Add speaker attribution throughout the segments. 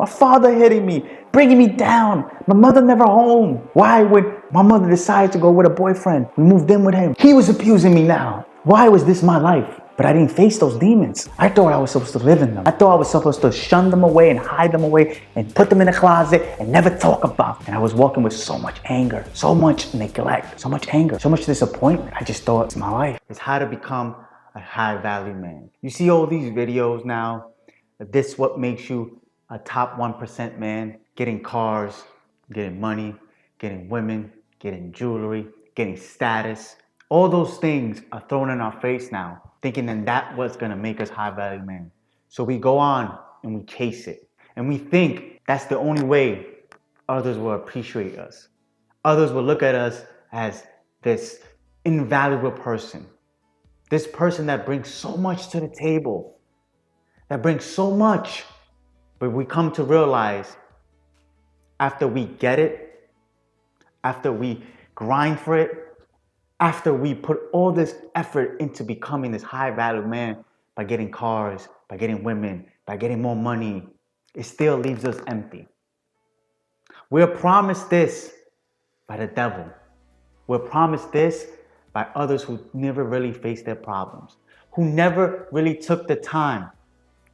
Speaker 1: My father hitting me, bringing me down. My mother never home. Why would my mother decide to go with a boyfriend? We moved in with him. He was abusing me now. Why was this my life? But I didn't face those demons. I thought I was supposed to live in them. I thought I was supposed to shun them away and hide them away and put them in a closet and never talk about them. And I was walking with so much anger, so much neglect, so much anger, so much disappointment. I just thought it's my life. It's how to become a high value man. You see all these videos now. This what makes you a top 1% man, getting cars, getting money, getting women, getting jewelry, getting status. All those things are thrown in our face now, thinking that what's gonna make us high value men. So we go on and we chase it. And we think that's the only way others will appreciate us. Others will look at us as this invaluable person. This person that brings so much to the table, that brings so much. But we come to realize after we get it, after we grind for it, after we put all this effort into becoming this high value man by getting cars, by getting women, by getting more money, it still leaves us empty. We're promised this by the devil. We're promised this by others who never really faced their problems, who never really took the time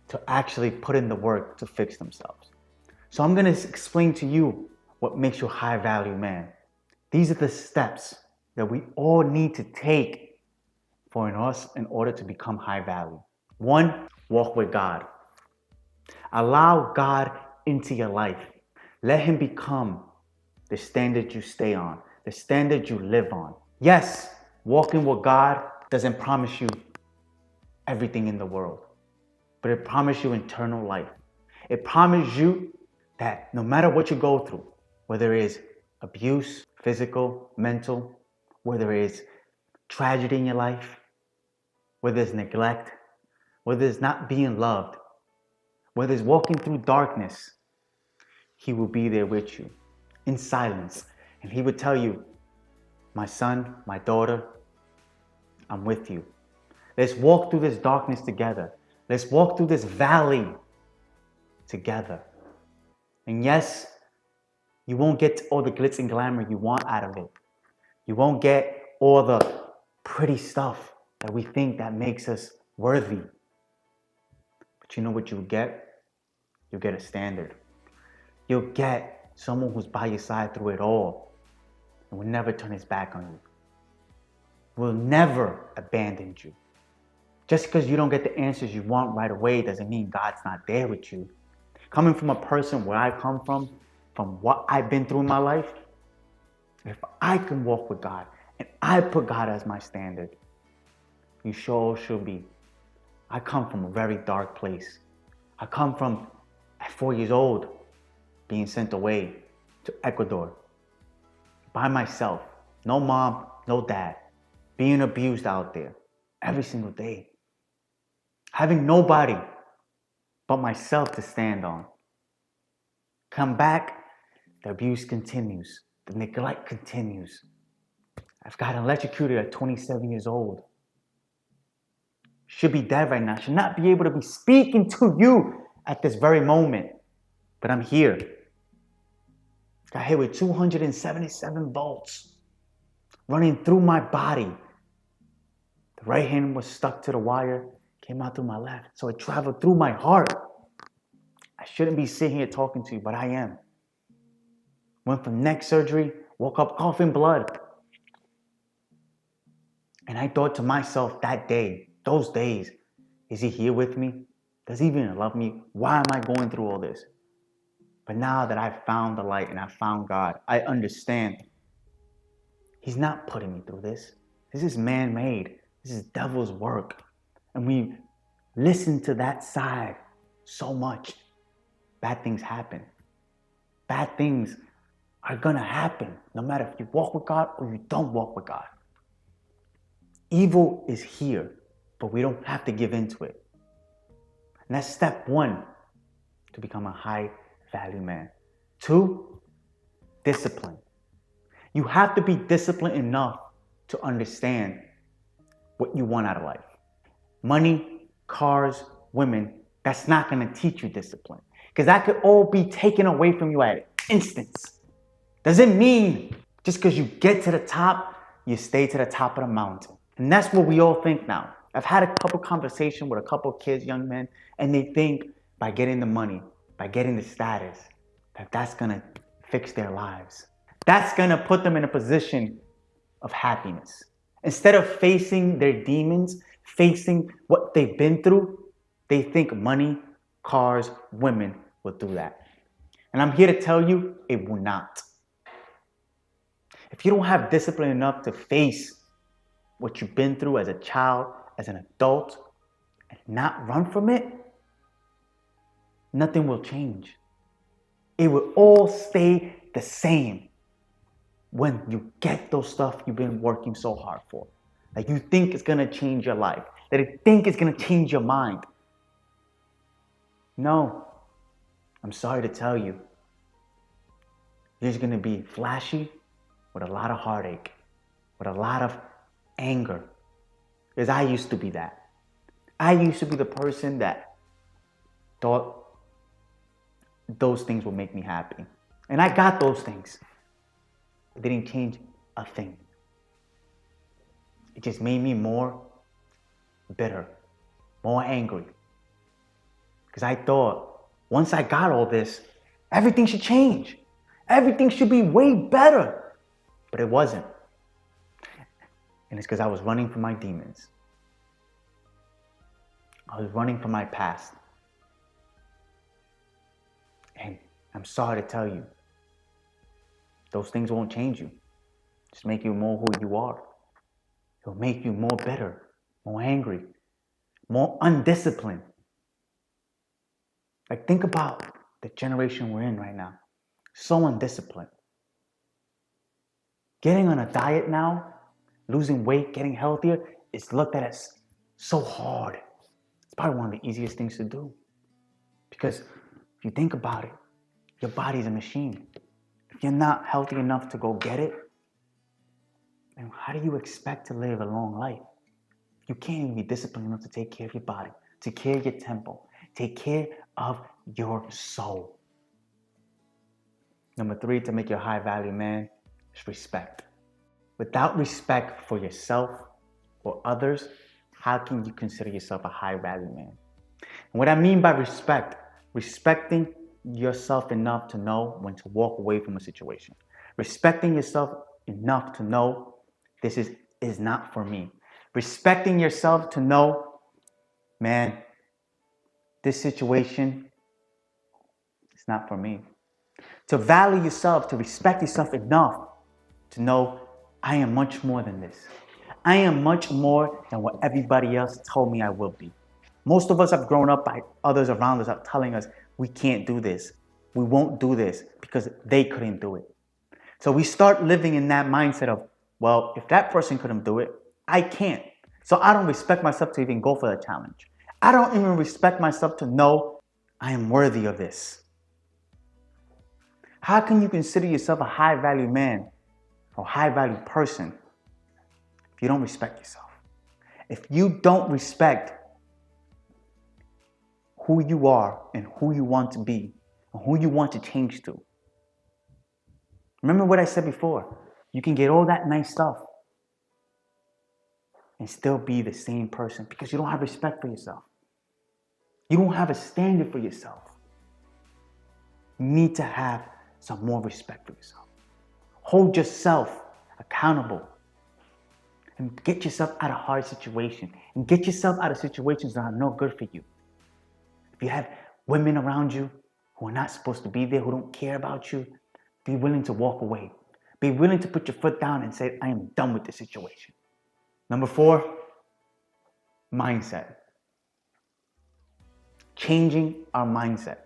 Speaker 1: to actually put in the work to fix themselves. So I'm going to explain to you what makes you a high value man. These are the steps that we all need to take in order to become high value. 1, walk with God. Allow God into your life. Let him become the standard you stay on, the standard you live on. Yes, walking with God doesn't promise you everything in the world, but it promises you eternal life. It promises you that no matter what you go through, whether it is abuse, physical, mental, whether it is tragedy in your life, whether it's neglect, whether it's not being loved, whether it's walking through darkness, he will be there with you in silence. And he would tell you, my son, my daughter, I'm with you. Let's walk through this darkness together. Let's walk through this valley together. And yes, you won't get all the glitz and glamour you want out of it. You won't get all the pretty stuff that we think that makes us worthy. But you know what you'll get? You'll get a standard. You'll get someone who's by your side through it all and will never turn his back on you. Will never abandon you. Just because you don't get the answers you want right away doesn't mean God's not there with you. Coming from a person where I come from what I've been through in my life, if I can walk with God and I put God as my standard, you sure should be. I come from a very dark place. I come from, at 4 years old, being sent away to Ecuador by myself. No mom, no dad. Being abused out there every single day. Having nobody but myself to stand on. Come back, the abuse continues. The neglect continues. I've got electrocuted at 27 years old. Should be dead right now. Should not be able to be speaking to you at this very moment. But I'm here. Got hit with 277 volts running through my body. The right hand was stuck to the wire, came out through my left. So it traveled through my heart. I shouldn't be sitting here talking to you, but I am. Went from neck surgery, woke up coughing blood. And I thought to myself that day, those days, is he here with me? Does he even love me? Why am I going through all this? But now that I've found the light and I found God, I understand. He's not putting me through this. This is man-made. This is devil's work. And we listen to that side so much. Bad things happen. Bad things are going to happen no matter if you walk with God or you don't walk with God. Evil is here, but we don't have to give in to it. And that's step 1 to become a high value man. 2, discipline. You have to be disciplined enough to understand what you want out of life. Money, cars, women, that's not going to teach you discipline. Because that could all be taken away from you at an instance. Doesn't mean just because you get to the top, you stay to the top of the mountain. And that's what we all think now. I've had a couple conversations with a couple kids, young men, and they think by getting the money, by getting the status, that's gonna fix their lives. That's gonna put them in a position of happiness. Instead of facing their demons, facing what they've been through, they think money, cars, women will do that. And I'm here to tell you, it will not. If you don't have discipline enough to face what you've been through as a child, as an adult, and not run from it, nothing will change. It will all stay the same when you get those stuff you've been working so hard for. Like you think it's gonna change your life, that you think it's gonna change your mind. No, I'm sorry to tell you, it's gonna be flashy with a lot of heartache, with a lot of anger. Because I used to be that. I used to be the person that thought those things would make me happy. And I got those things. It didn't change a thing. It just made me more bitter, more angry. Because I thought, once I got all this, everything should change. Everything should be way better. But it wasn't. And it's because I was running from my demons. I was running from my past. And I'm sorry to tell you, those things won't change you. Just make you more who you are. It'll make you more bitter, more angry, more undisciplined. Like think about the generation we're in right now. So undisciplined. Getting on a diet now, losing weight, getting healthier, is looked at as so hard. It's probably one of the easiest things to do. Because if you think about it, your body's a machine. If you're not healthy enough to go get it, then how do you expect to live a long life? You can't even be disciplined enough to take care of your body, take care of your temple, take care of your soul. Number 3, to make you a high value man, is respect. Without respect for yourself or others, how can you consider yourself a high value man? And what I mean by respect, respecting yourself enough to know when to walk away from a situation. Respecting yourself enough to know this is not for me. Respecting yourself to know, man, this situation is not for me. To value yourself, to respect yourself enough to know I am much more than this. I am much more than what everybody else told me I will be. Most of us have grown up by others around us telling us we can't do this. We won't do this because they couldn't do it. So we start living in that mindset of, well, if that person couldn't do it, I can't. So I don't respect myself to even go for the challenge. I don't even respect myself to know I am worthy of this. How can you consider yourself a high value man or high value person if you don't respect yourself? If you don't respect who you are and who you want to be and who you want to change to. Remember what I said before. You can get all that nice stuff and still be the same person because you don't have respect for yourself. You don't have a standard for yourself. You need to have some more respect for yourself. Hold yourself accountable and get yourself out of hard situations and get yourself out of situations that are no good for you. If you have women around you who are not supposed to be there, who don't care about you, be willing to walk away. Be willing to put your foot down and say, I am done with this situation. Number 4, mindset. Changing our mindset.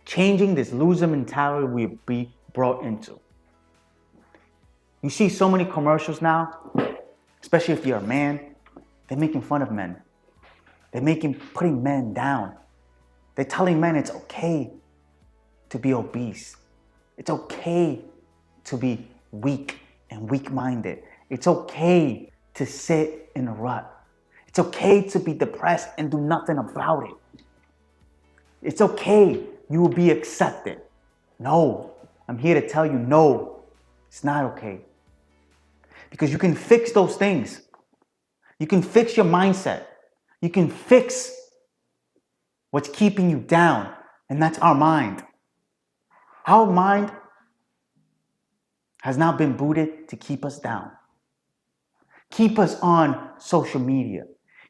Speaker 1: Changing this loser mentality we've been brought into. You see so many commercials now, especially if you're a man, they're making fun of men. They're putting men down. They're telling men it's okay to be obese. It's okay to be weak and weak-minded. It's okay to sit in a rut. It's okay to be depressed and do nothing about it. It's okay you will be accepted. No, I'm here to tell you, no, it's not okay. Because you can fix those things. You can fix your mindset. You can fix what's keeping you down, and that's our mind. Our mind has now been booted to keep us down. Keep us on social media.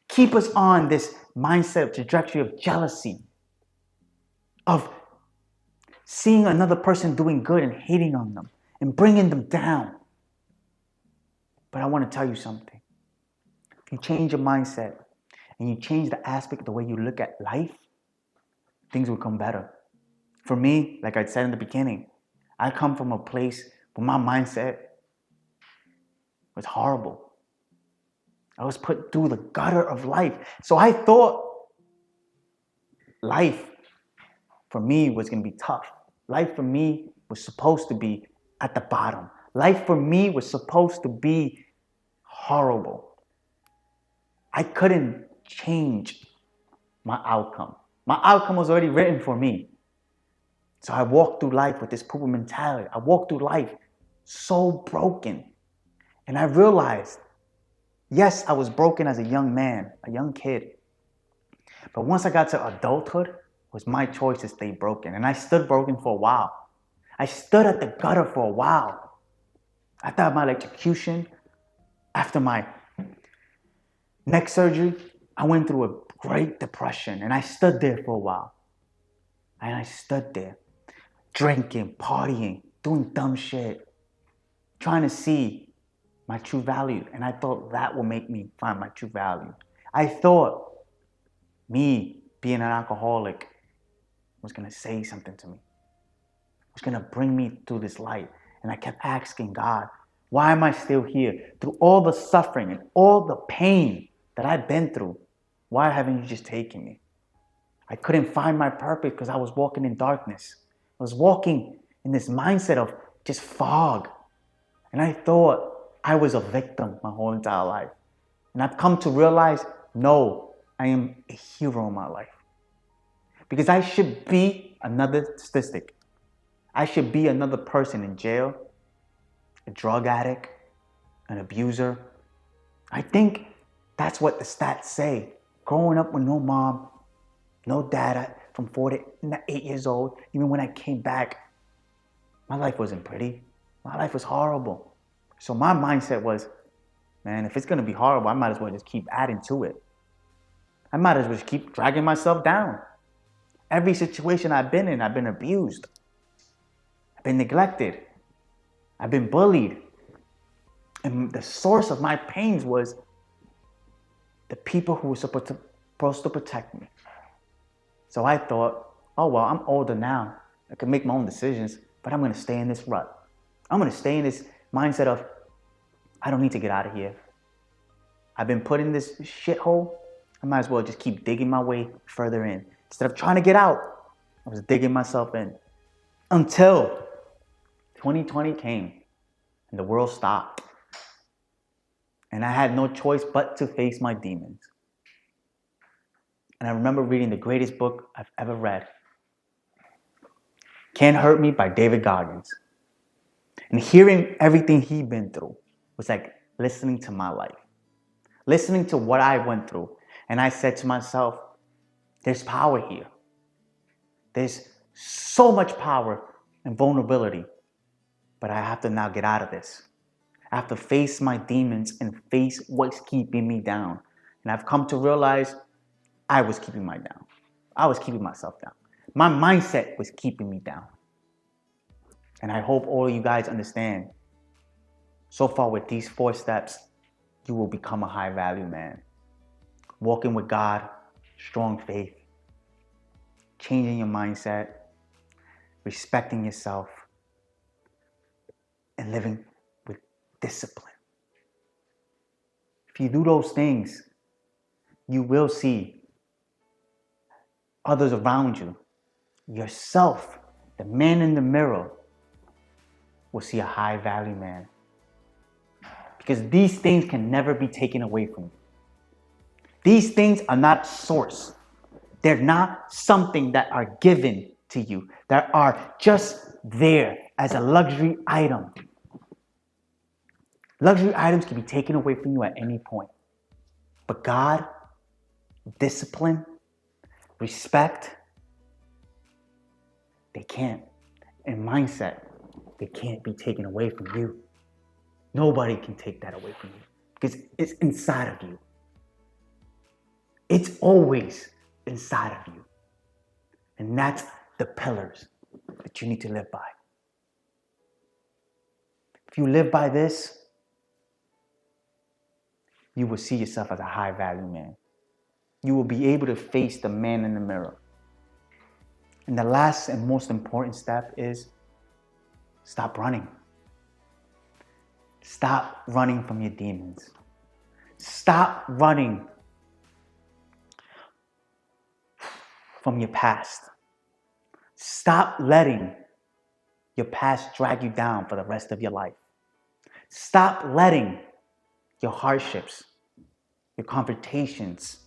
Speaker 1: Keep us on this mindset trajectory of jealousy, of seeing another person doing good and hating on them and bringing them down. But I want to tell you something. If you change your mindset and you change the aspect of the way you look at life, things will come better. For me, like I said in the beginning, I come from a place where my mindset was horrible. I was put through the gutter of life. So I thought life for me was going to be tough. Life for me was supposed to be at the bottom. Life for me was supposed to be horrible. I couldn't change my outcome. My outcome was already written for me. So I walked through life with this poor mentality. I walked through life so broken. And I realized, yes, I was broken as a young man, a young kid. But once I got to adulthood, it was my choice to stay broken. And I stood broken for a while. I stood at the gutter for a while. After my electrocution, after my neck surgery, I went through a great depression. And I stood there for a while. And I stood there, drinking, partying, doing dumb shit, trying to see my true value. And I thought that would make me find my true value. I thought me being an alcoholic was going to say something to me. It was going to bring me through this light. And I kept asking God, why am I still here? Through all the suffering and all the pain that I've been through, why haven't you just taken me? I couldn't find my purpose because I was walking in darkness. I was walking in this mindset of just fog. And I thought I was a victim my whole entire life. And I've come to realize, no, I am a hero in my life. Because I should be another statistic. I should be another person in jail, a drug addict, an abuser. I think that's what the stats say. Growing up with no mom, no dad, from 4 to 8 years old, even when I came back, my life wasn't pretty. My life was horrible. So my mindset was, man, if it's going to be horrible, I might as well just keep adding to it. I might as well just keep dragging myself down. Every situation I've been in, I've been abused. I've been neglected. I've been bullied. And the source of my pains was the people who were supposed to protect me. So I thought, oh, well, I'm older now. I can make my own decisions, but I'm going to stay in this rut. I'm going to stay in this mindset of, I don't need to get out of here. I've been put in this shithole. I might as well just keep digging my way further in. Instead of trying to get out, I was digging myself in. Until 2020 came and the world stopped. And I had no choice but to face my demons. And I remember reading the greatest book I've ever read. Can't Hurt Me by David Goggins. And hearing everything he'd been through was like listening to my life. Listening to what I went through. And I said to myself, there's power here. There's so much power and vulnerability. But I have to now get out of this. I have to face my demons and face what's keeping me down. And I've come to realize I was keeping my down. I was keeping myself down. My mindset was keeping me down. And I hope all of you guys understand. So far with these 4 steps, you will become a high value man. Walking with God, strong faith, changing your mindset, respecting yourself, and living with discipline. If you do those things, you will see others around you, yourself, the man in the mirror, will see a high value man. Because these things can never be taken away from you. These things are not source. They're not something that are given to you, that are just there as a luxury item. Luxury items can be taken away from you at any point. But God, discipline, respect, they can't. And mindset, they can't be taken away from you. Nobody can take that away from you because it's inside of you. It's always inside of you. And that's the pillars that you need to live by. If you live by this, you will see yourself as a high value man. You will be able to face the man in the mirror. And the last and most important step is stop running. Stop running from your demons. Stop running from your past. Stop letting your past drag you down for the rest of your life. Stop letting your hardships, your confrontations,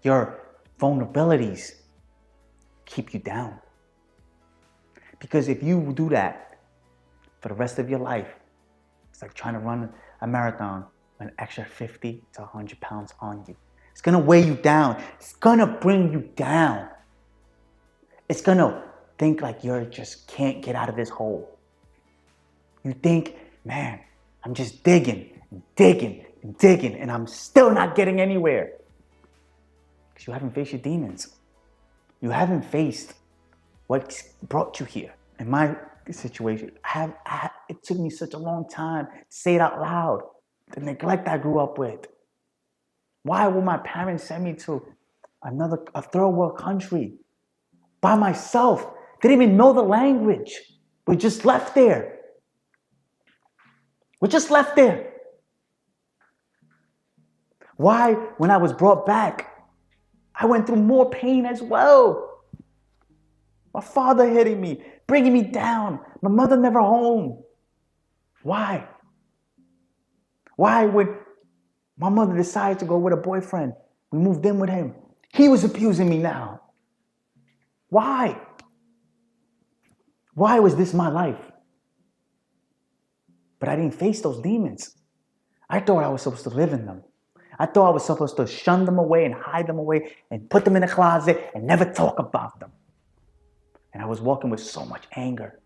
Speaker 1: your vulnerabilities keep you down. Because if you do that for the rest of your life, it's like trying to run a marathon with an extra 50 to 100 pounds on you. It's going to weigh you down. It's going to bring you down. It's going to think like you just can't get out of this hole. You think, man, I'm just digging, and I'm still not getting anywhere. Because you haven't faced your demons. You haven't faced what brought you here. In my situation, it took me such a long time to say it out loud. The neglect I grew up with. Why would my parents send me to a third world country by myself? Didn't even know the language. We just left there. Why, when I was brought back, I went through more pain as well. My father hitting me, bringing me down. My mother never home. Why? Why, when my mother decided to go with a boyfriend, we moved in with him, he was abusing me now. Why? Why was this my life? But I didn't face those demons. I thought I was supposed to live in them. I thought I was supposed to shun them away and hide them away and put them in a closet and never talk about them. And I was walking with so much anger,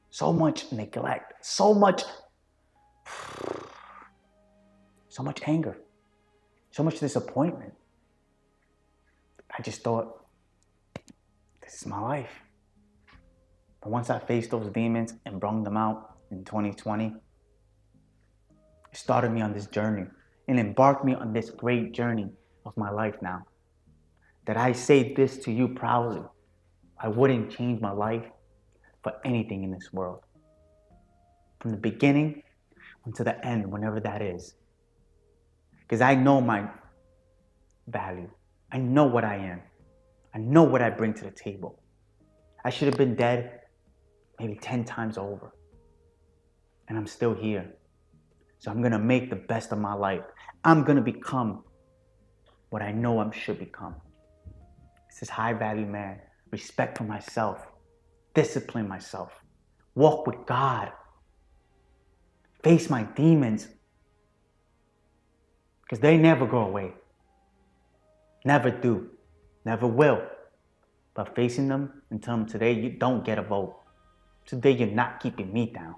Speaker 1: so much neglect, so much anger, so much disappointment. I just thought, this is my life. But once I faced those demons and brung them out in 2020, it started me on this journey and embarked me on this great journey of my life now. That I say this to you proudly. I wouldn't change my life for anything in this world. From the beginning until the end, whenever that is. Because I know my value. I know what I am. I know what I bring to the table. I should have been dead maybe 10 times over. And I'm still here. So I'm going to make the best of my life. I'm going to become what I know I should become. This is high value man. Respect for myself. Discipline myself. Walk with God. Face my demons. Because they never go away. Never do. Never will. But facing them and telling them today you don't get a vote. Today you're not keeping me down.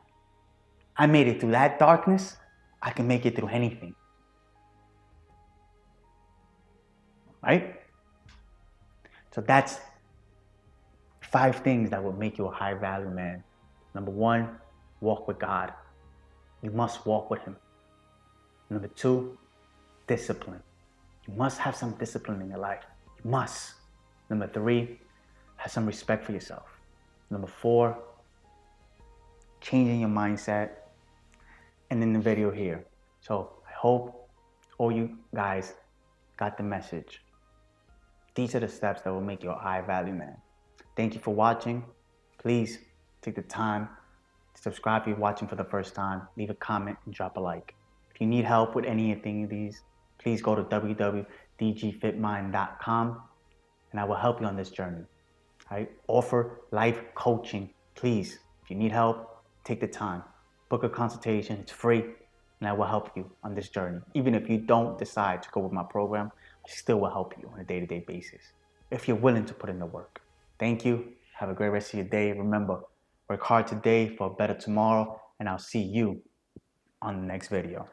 Speaker 1: I made it through that darkness. I can make it through anything. Right? So that's 5 things that will make you a high value man. Number 1, walk with God. You must walk with him. Number 2, discipline. You must have some discipline in your life. You must. Number 3, have some respect for yourself. Number 4, changing your mindset. And in the video here. So I hope all you guys got the message. These are the steps that will make you a high value man. Thank you for watching. Please take the time to subscribe if you're watching for the first time. Leave a comment and drop a like. If you need help with anything of these, please go to www.dgfitmind.com and I will help you on this journey. I offer life coaching. Please, if you need help, take the time. Book a consultation. It's free, and I will help you on this journey. Even if you don't decide to go with my program, I still will help you on a day-to-day basis if you're willing to put in the work. Thank you. Have a great rest of your day. Remember, work hard today for a better tomorrow, and I'll see you on the next video.